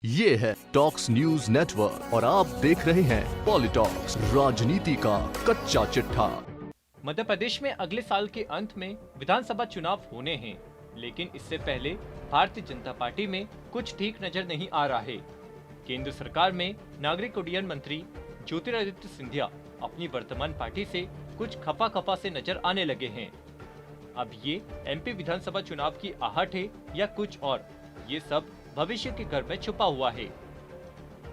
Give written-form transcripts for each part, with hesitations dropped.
ये है talks news network और आप देख रहे हैं पॉलिटॉक्स, राजनीति का कच्चा चिट्ठा। मध्य प्रदेश में अगले साल के अंत में विधानसभा चुनाव होने हैं, लेकिन इससे पहले भारतीय जनता पार्टी में कुछ ठीक नजर नहीं आ रहा है। केंद्र सरकार में नागरिक उड्डयन मंत्री ज्योतिरादित्य सिंधिया अपनी वर्तमान पार्टी से कुछ खफा से नजर आने लगे हैं। अब ये एमपी विधानसभा चुनाव की आहट है या कुछ और, ये सब भविष्य के घर में छुपा हुआ है।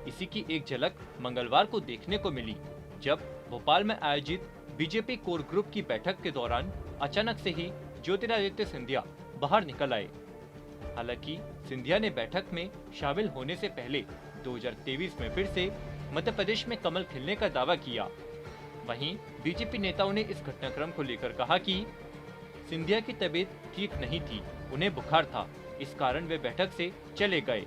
इसी की एक झलक मंगलवार को देखने को मिली, जब भोपाल में आयोजित बीजेपी कोर ग्रुप की बैठक के दौरान अचानक से ही ज्योतिरादित्य सिंधिया बाहर निकल आए। हालांकि सिंधिया ने बैठक में शामिल होने से पहले 2023 में फिर से मध्य प्रदेश में कमल खिलने का दावा किया। वहीं बीजेपी नेताओं ने इस घटनाक्रम को लेकर कहा कि सिंधिया की तबीयत ठीक नहीं थी, उन्हें बुखार था, इस कारण वे बैठक से चले गए।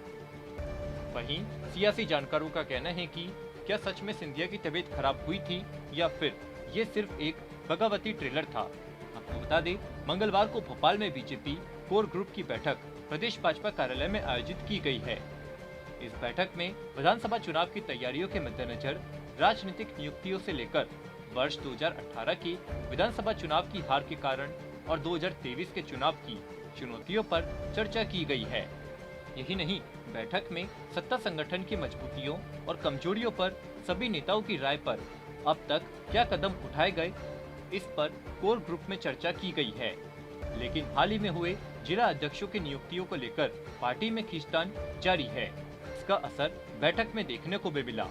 वहीं सियासी जानकारों का कहना है कि क्या सच में सिंधिया की तबीयत खराब हुई थी या फिर ये सिर्फ एक बगावती ट्रेलर था। आपको बता दें, मंगलवार को भोपाल में बीजेपी कोर ग्रुप की बैठक प्रदेश भाजपा कार्यालय में आयोजित की गई है। इस बैठक में विधानसभा चुनाव की तैयारियों के मद्देनजर राजनीतिक नियुक्तियों से लेकर वर्ष 2018 की विधानसभा चुनाव की हार के कारण और 2023 के चुनाव की चुनौतियों पर चर्चा की गई है। यही नहीं, बैठक में सत्ता संगठन की मजबूतियों और कमजोरियों पर सभी नेताओं की राय पर अब तक क्या कदम उठाए गए, इस पर कोर ग्रुप में चर्चा की गई है। लेकिन हाल ही में हुए जिला अध्यक्षों की नियुक्तियों को लेकर पार्टी में खींचतान जारी है। इसका असर बैठक में देखने को भी मिला।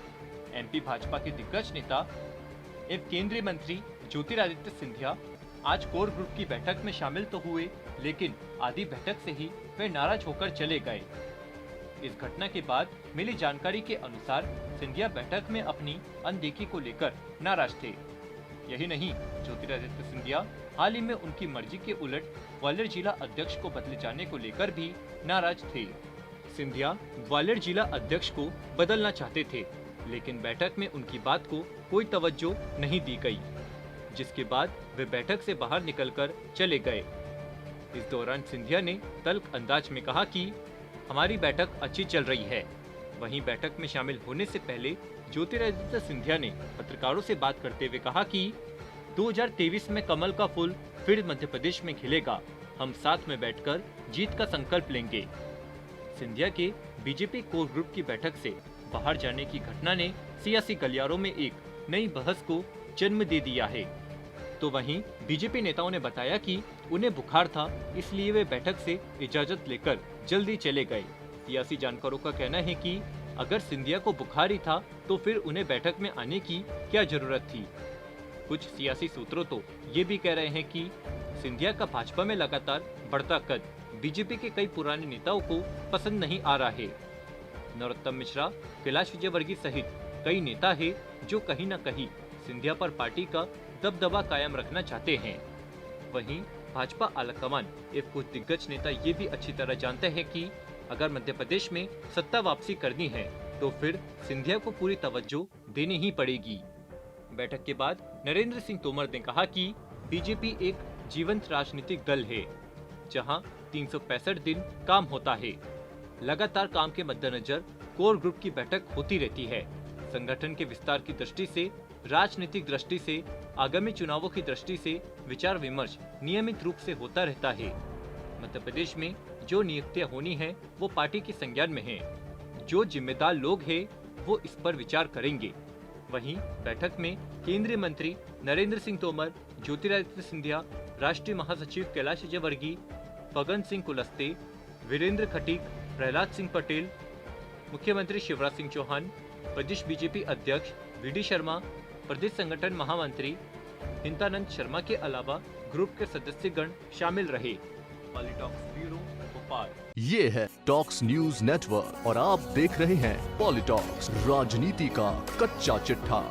एमपी भाजपा के दिग्गज नेता एवं केंद्रीय मंत्री ज्योतिरादित्य सिंधिया आज कोर ग्रुप की बैठक में शामिल तो हुए, लेकिन आधी बैठक से ही वे नाराज होकर चले गए। इस घटना के बाद मिली जानकारी के अनुसार सिंधिया बैठक में अपनी अनदेखी को लेकर नाराज थे। यही नहीं, ज्योतिरादित्य सिंधिया हाल ही में उनकी मर्जी के उलट ग्वालियर जिला अध्यक्ष को बदले जाने को लेकर भी नाराज थे। सिंधिया ग्वालियर जिला अध्यक्ष को बदलना चाहते थे, लेकिन बैठक में उनकी बात को कोई तवज्जो नहीं दी गई, जिसके बाद वे बैठक से बाहर निकलकर चले गए। इस दौरान सिंधिया ने तल्ख अंदाज में कहा कि हमारी बैठक अच्छी चल रही है। वहीं बैठक में शामिल होने से पहले ज्योतिरादित्य सिंधिया ने पत्रकारों से बात करते हुए कहा कि 2023 में कमल का फूल फिर मध्य प्रदेश में खिलेगा, हम साथ में बैठकर जीत का संकल्प लेंगे। सिंधिया के बीजेपी कोर ग्रुप की बैठक से बाहर जाने की घटना ने सियासी गलियारों में एक नई बहस को जन्म दे दिया है। तो वहीं बीजेपी नेताओं ने बताया कि उन्हें बुखार था, इसलिए वे बैठक से इजाजत लेकर जल्दी चले गए। सियासी जानकारों का कहना है कि अगर सिंधिया को बुखार ही था तो फिर उन्हें बैठक में आने की क्या जरूरत थी। कुछ सियासी सूत्रों तो ये भी कह रहे हैं कि सिंधिया का भाजपा में लगातार बढ़ता कद बीजेपी के कई पुराने नेताओं को पसंद नहीं आ रहा है। नरोत्तम मिश्रा, कैलाश विजयवर्गीय सहित कई नेता है जो कहीं न कहीं सिंधिया पर पार्टी का दबदबा कायम रखना चाहते हैं। वहीं भाजपा आलाकमान एवं कुछ दिग्गज नेता ये भी अच्छी तरह जानते हैं कि अगर मध्य प्रदेश में सत्ता वापसी करनी है तो फिर सिंधिया को पूरी तवज्जो देनी ही पड़ेगी। बैठक के बाद नरेंद्र सिंह तोमर ने कहा कि बीजेपी एक जीवंत राजनीतिक दल है, जहां 365 दिन काम होता है। लगातार काम के मद्देनजर कोर ग्रुप की बैठक होती रहती है। संगठन के विस्तार की दृष्टि से, राजनीतिक दृष्टि से, आगामी चुनावों की दृष्टि से विचार विमर्श नियमित रूप से होता रहता है। मध्य प्रदेश में जो नियुक्तियां होनी है वो पार्टी के संज्ञान में है। जो जिम्मेदार लोग हैं वो इस पर विचार करेंगे। वहीं बैठक में केंद्रीय मंत्री नरेंद्र सिंह तोमर, ज्योतिरादित्य सिंधिया, राष्ट्रीय महासचिव कैलाश विजयवर्गीय, फग्गन सिंह कुलस्ते, वीरेंद्र खटीक, प्रहलाद सिंह पटेल, मुख्यमंत्री शिवराज सिंह चौहान, प्रदेश बीजेपी अध्यक्ष वी.डी. शर्मा, प्रदेश संगठन महामंत्री हिंतानंद शर्मा के अलावा ग्रुप के सदस्यगण शामिल रहे। पॉलिटॉक्स ब्यूरो, भोपाल। ये है टॉक्स न्यूज नेटवर्क और आप देख रहे हैं पॉलिटॉक्स, राजनीति का कच्चा चिट्ठा।